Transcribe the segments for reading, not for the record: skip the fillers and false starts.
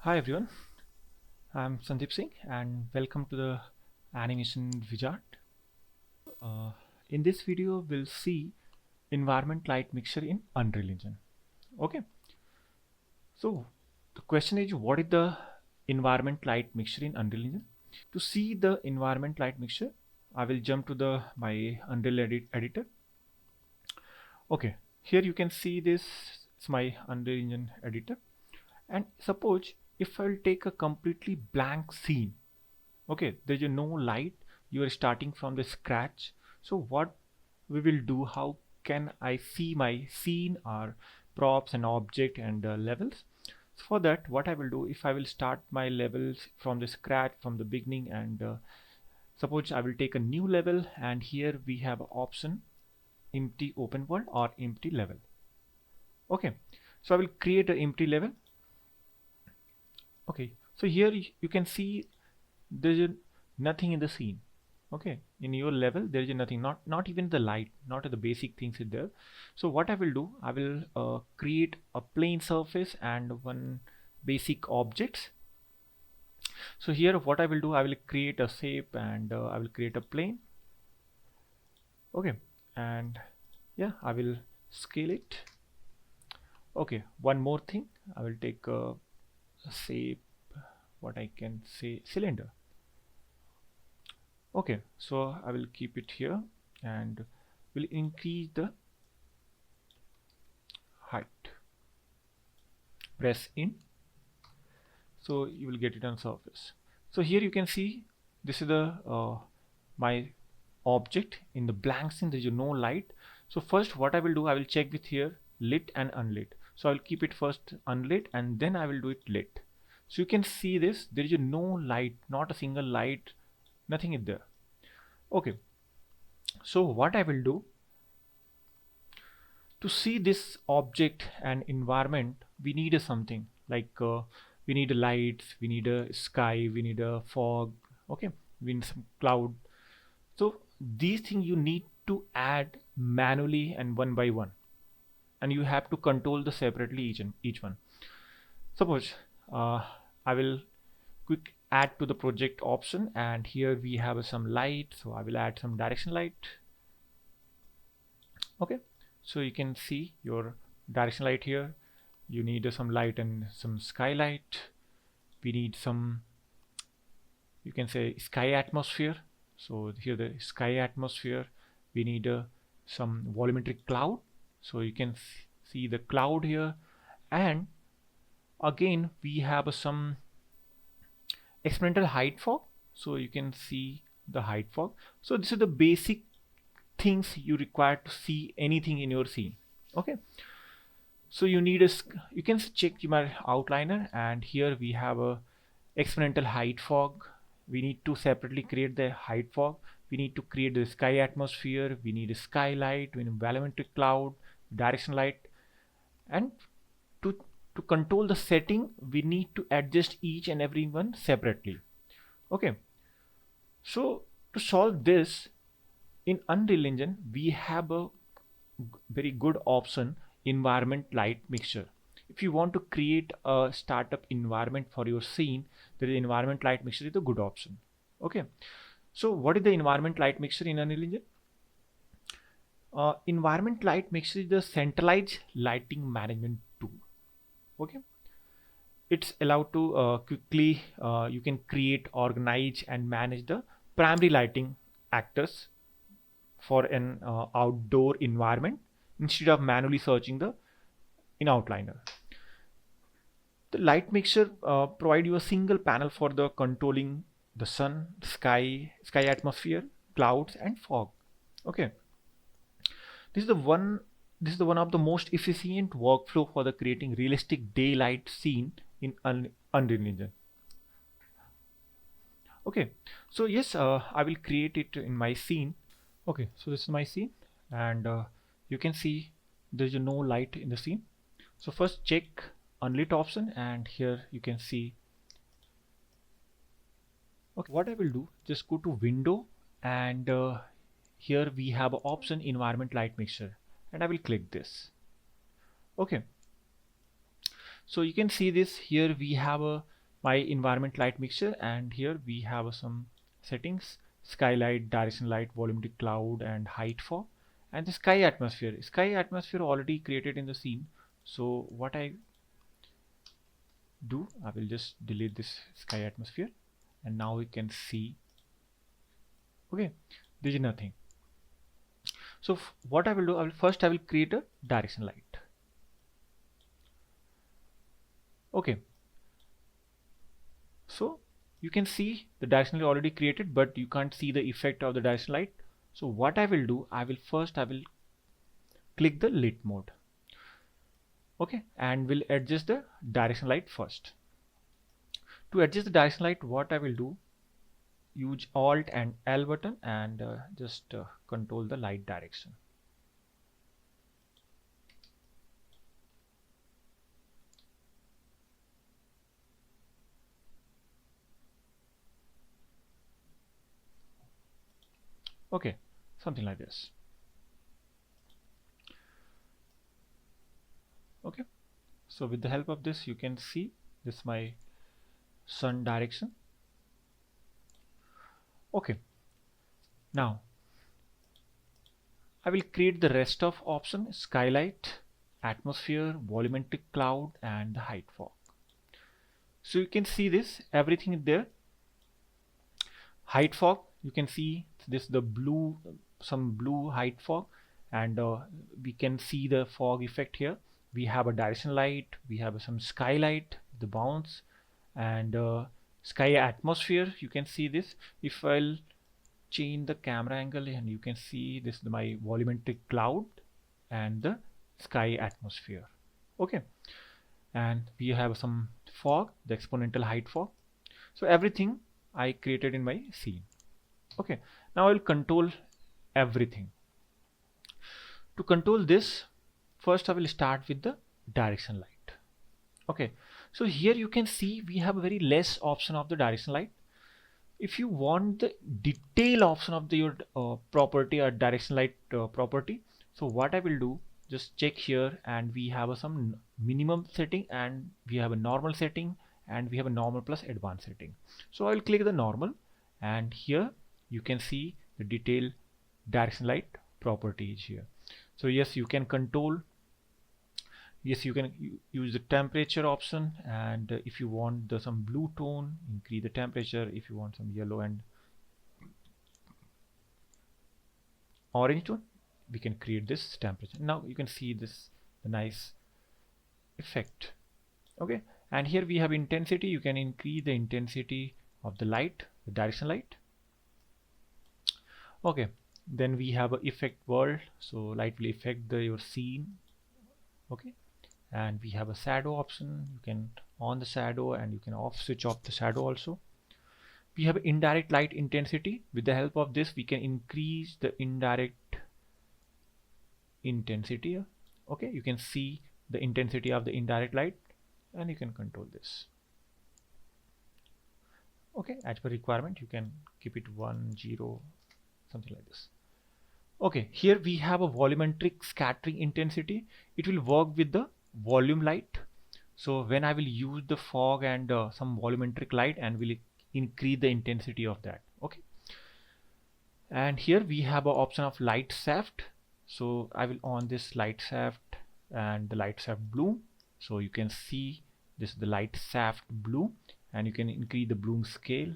Hi everyone, I'm Sandeep Singh and welcome to the Animation Wizard. Uh, in this video, we'll see environment light mixture in Unreal Engine. Okay, so the question is, what is the environment light mixture in Unreal Engine? To see the environment light mixture, I will jump to the my Unreal editor. Okay, here you can see this is my Unreal Engine editor, and suppose if I'll take a completely blank scene. Okay, there's no light, you are starting from the scratch. So what we will do, how can I see my scene or props and object and levels? So for that, what I will do, if I will start my levels from the scratch from the beginning, and suppose I will take a new level, and here we have option empty open world or empty level. Okay, so I will create an empty level. Okay, so here you can see there's nothing in the scene. Okay, in your level there is nothing, not even the light, not the basic things is there. So what I will do, I will create a plain surface and one basic objects. So here what I will do, I will create a shape and I will create a plane. Okay, and yeah, I will scale it. Okay, one more thing, I will take a shape, what I can say, cylinder. Okay, so I will keep it here and will increase the height. Press in, so you will get it on surface. So here you can see this is the my object in the blank scene. There is no light. So first what I will do, I will check with here lit and unlit. So I will keep it first unlit and then I will do it lit. So you can see this, there is no light, not a single light, nothing is there. Okay, so what I will do, to see this object and environment, we need a something like we need a lights, we need a sky, we need a fog. Okay, we need some cloud. So these things you need to add manually and one by one, and you have to control the separately each one. Suppose I will quick add to the project option, and here we have some light, so I will add some direction light. Okay, so you can see your direction light here. You need some light and some skylight. We need some, you can say, sky atmosphere. So here the sky atmosphere. We need some volumetric cloud. So you can see the cloud here. And again we have some experimental height fog. So you can see the height fog. So this is the basic things you require to see anything in your scene. Okay, so you need a you can check my outliner, and here we have a experimental height fog. We need to separately create the height fog. We need to create the sky atmosphere. We need a skylight, we need volumetric cloud, direction light, and to to control the setting, we need to adjust each and every one separately. Okay, so to solve this, in Unreal Engine we have a very good option, environment light mixture. If you want to create a startup environment for your scene, the environment light mixture is a good option. Okay, so what is the environment light mixture in Unreal Engine? Environment light mixture is the centralized lighting management tool. Okay, it's allowed to quickly you can create, organize and manage the primary lighting actors for an outdoor environment instead of manually searching the in outliner. The light mixture provide you a single panel for the controlling the sun, sky atmosphere, clouds and fog. Okay, this is the one this is the one of the most efficient workflow for the creating realistic daylight scene in Unreal Engine. Okay, so yes, I will create it in my scene. Okay, so this is my scene, and you can see there's no light in the scene. So first check unlit option, and here you can see. Okay, what I will do, just go to window, and here we have an option environment light mixture, and I will click this. Okay, so you can see this, here we have a my environment light mixture, and here we have some settings: skylight, direction light, volumetric cloud, and height fog. And the sky atmosphere already created in the scene. So what I do, I will just delete this sky atmosphere, and now we can see, okay, there is nothing. So what I will do, I will create a direction light. Okay, so you can see the direction light already created, but you can't see the effect of the direction light. So what I will do, I will click the lit mode. Okay, and we'll adjust the direction light first. To adjust the direction light, what I will do, use Alt and L button and just control the light direction. Okay, something like this. Okay, so with the help of this, you can see this my sun direction. Okay, now I will create the rest of option: skylight, atmosphere, volumetric cloud, and the height fog. So you can see this, everything is there. Height fog, you can see this, the blue, some blue height fog, and we can see the fog effect here. We have a direction light, we have some skylight, the bounce, and sky atmosphere. You can see this. If I'll change the camera angle, and you can see this, my volumetric cloud and the sky atmosphere. Okay, and we have some fog, the exponential height fog. So everything I created in my scene. Okay, now I'll control everything. To control this, first I will start with the direction light. Okay, so here you can see we have a very less option of the direction light. If you want the detail option of your property or direction light property, so what I will do, just check here, and we have some minimum setting, and we have a normal setting, and we have a normal plus advanced setting. So I will click the normal, and here you can see the detail direction light properties here. So yes, you can control, yes, you can use the temperature option, and if you want some blue tone, increase the temperature. If you want some yellow and orange tone, we can create this temperature. Now you can see this, the nice effect. Okay, and here we have intensity. You can increase the intensity of the light, the direction light. Okay, then we have a effect world, so light will affect your scene. Okay, and we have a shadow option. You can on the shadow, and you can switch off the shadow also. We have indirect light intensity. With the help of this, we can increase the indirect intensity. Okay, you can see the intensity of the indirect light, and you can control this. Okay, as per requirement, you can keep it 1, 0, something like this. Okay, here we have a volumetric scattering intensity. It will work with the volume light. So when I will use the fog and some volumetric light, and will increase the intensity of that. Okay, and here we have an option of light shaft. So I will on this light shaft and the light shaft blue. So you can see this is the light shaft blue, and you can increase the bloom scale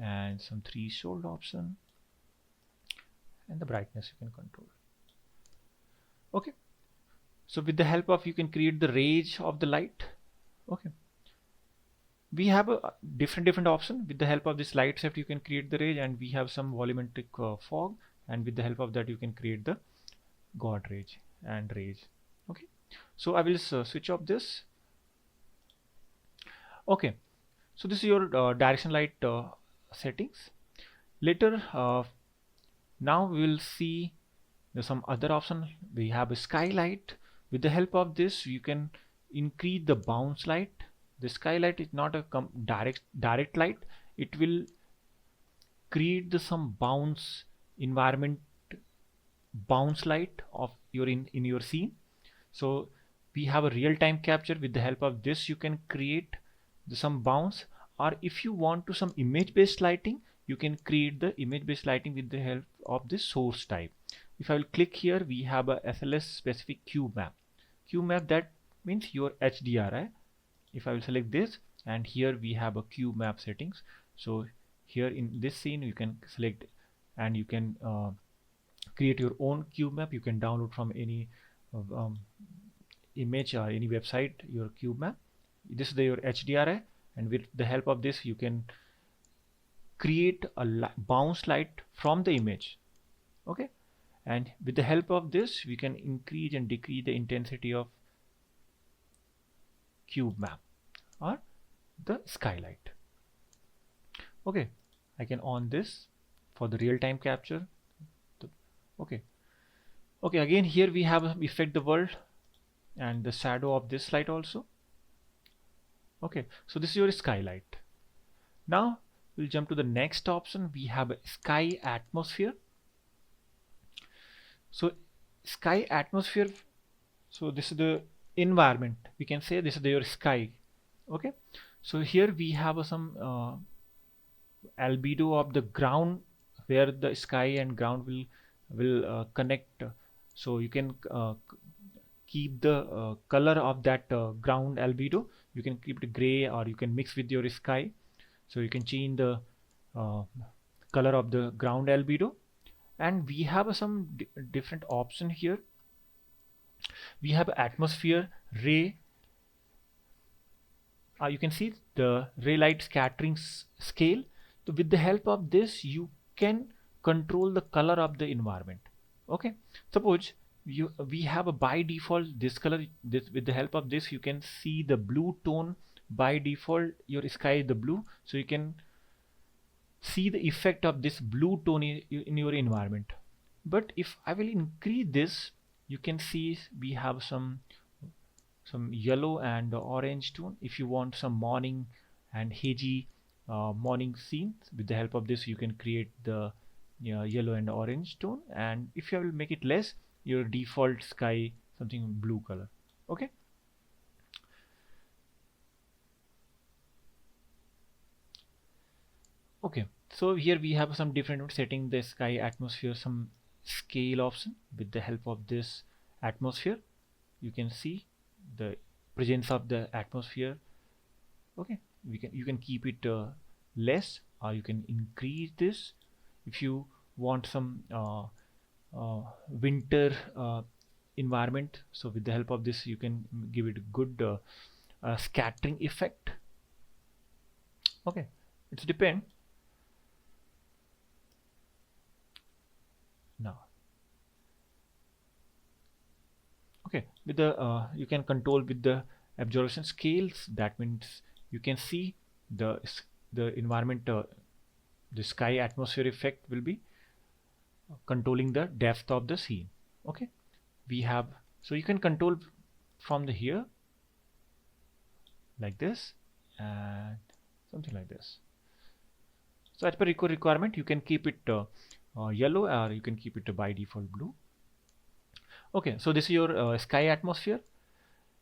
and some threshold option, and the brightness you can control. Okay, so with the help of, you can create the range of the light. Okay, we have a different option. With the help of this light shaft, you can create the range, and we have some volumetric fog, and with the help of that, you can create the God range and range. Okay, so I will switch off this. Okay, so this is your direction light settings. Later, now we will see there's some other option. We have a skylight. With the help of this, you can increase the bounce light. The skylight is not a direct light. It will create some bounce environment, bounce light of your in your scene. So we have a real-time capture. With the help of this, you can create some bounce, or if you want to some image based lighting, you can create the image based lighting with the help of this source type. If I will click here, we have a SLS specific cube map. Cube map, that means your HDRI. If I will select this, and here we have a cube map settings. So here in this scene you can select, and you can create your own cube map. You can download from any image or any website your cube map. This is your HDRI, and with the help of this you can create a bounce light from the image. Okay, and with the help of this we can increase and decrease the intensity of cube map or the skylight. Okay, I can on this for the real-time capture. Okay, again here we have affect the world and the shadow of this light also. Okay, so this is your skylight. Now we'll jump to the next option. We have a sky atmosphere. So sky atmosphere, so this is the environment, we can say this is your sky. Okay, so here we have some albedo of the ground, where the sky and ground will connect. So you can keep the color of that ground albedo. You can keep it gray, or you can mix with your sky. So you can change the color of the ground albedo. And we have some different option here. We have atmosphere ray. You can see the ray light scattering scale. So with the help of this you can control the color of the environment. Okay, suppose we have a by default this color. With the help of this you can see the blue tone. By default your sky is the blue, so you can see the effect of this blue tone in your environment. But if I will increase this, you can see we have some yellow and orange tone. If you want some morning and hazy morning scenes, with the help of this you can create the yellow and orange tone. And if you will make it less, your default sky something blue color. Okay, okay, so here we have some different setting the sky atmosphere, some scale option. With the help of this atmosphere you can see the presence of the atmosphere. Okay, you can keep it less, or you can increase this. If you want some winter environment, so with the help of this you can give it good scattering effect. Okay, it's depend. Now okay, with the you can control with the absorption scales. That means you can see the environment, the sky atmosphere effect will be controlling the depth of the scene. Okay, we have, so you can control from the here like this and something like this. So as per requirement you can keep it yellow, or you can keep it by default blue. Okay, so this is your sky atmosphere.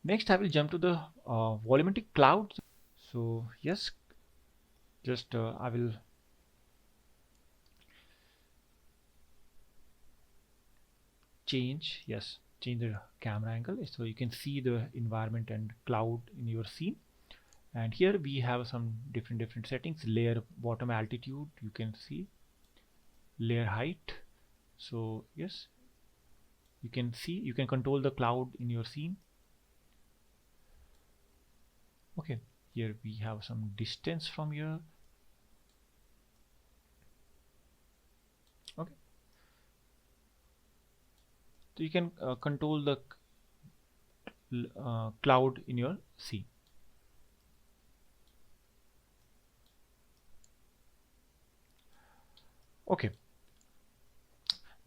Next I will jump to the volumetric clouds. So yes, just I will change the camera angle, so you can see the environment and cloud in your scene. And here we have some different settings. Layer bottom altitude, you can see layer height. So yes, you can see you can control the cloud in your scene. Okay, here we have some distance from here. Okay, so you can control the cloud in your scene. Okay,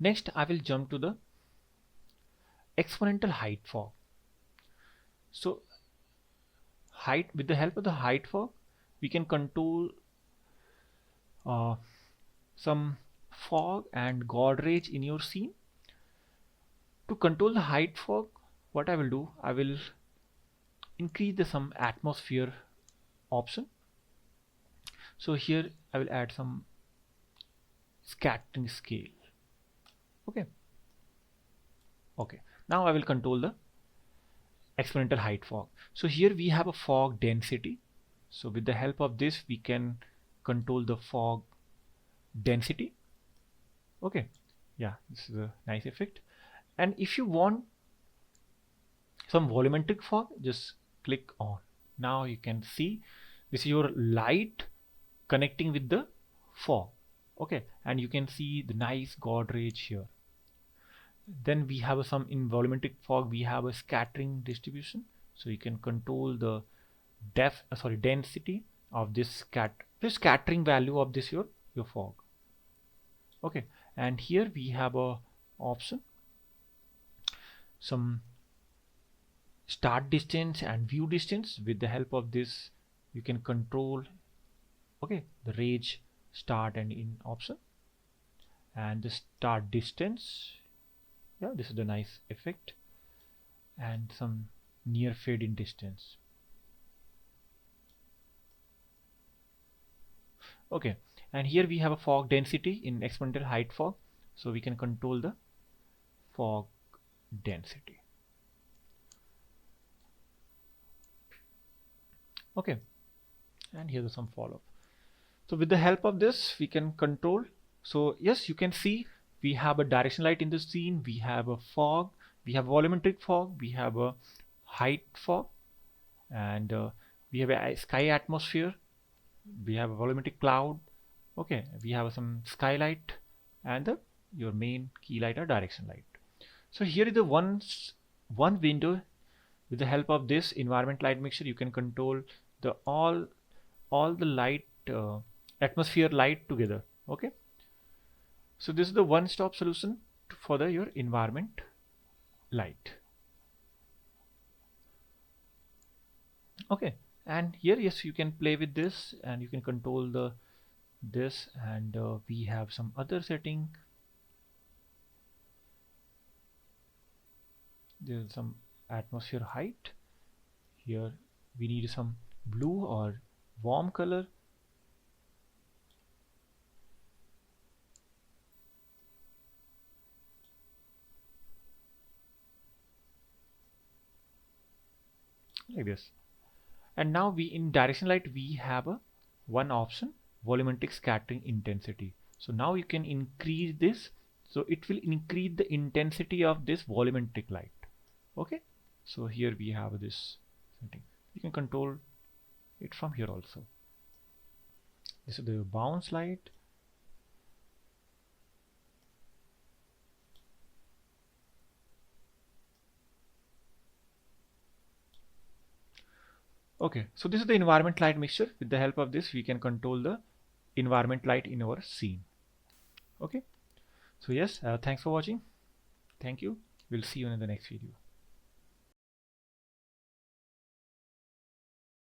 next I will jump to the exponential height fog. So height, with the help of the height fog we can control some fog and Godrej in your scene. To control the height fog, what I will do, I will increase the some atmosphere option. So here I will add some scattering scale. Okay, now I will control the exponential height fog. So here we have a fog density. So with the help of this we can control the fog density. Okay, yeah, this is a nice effect. And if you want some volumetric fog, just click on. Now you can see this is your light connecting with the fog. Okay, and you can see the nice Godrej here. Then we have some in volumetric fog, we have a scattering distribution. So you can control the density of this scattering value of this your fog. Okay, and here we have a option, some start distance and view distance. With the help of this you can control the range start and in option, and the start distance. Yeah, this is the nice effect, and some near fade in distance. Okay, and here we have a fog density in exponential height fog, so we can control the fog density. Okay, and here's some follow-up. So with the help of this we can control. So yes, you can see we have a direction light in the scene, we have a fog, we have volumetric fog, we have a height fog, and we have a sky atmosphere, we have a volumetric cloud. Okay, we have some skylight, and your main key light or direction light. So here is the one window. With the help of this environment light mixture you can control the all the light, atmosphere light together. Okay, so this is the one-stop solution for your environment light. Okay, and here yes, you can play with this and you can control this, and we have some other setting. There's some atmosphere height. Here we need some blue or warm color. Like this. And now we in direction light we have a one option, volumetric scattering intensity. So now you can increase this, so it will increase the intensity of this volumetric light. Okay, so here we have this setting. You can control it from here also. This is the bounce light. Okay, so this is the environment light mixture. With the help of this we can control the environment light in our scene. Okay, so yes, thanks for watching. Thank you. We'll see you in the next video.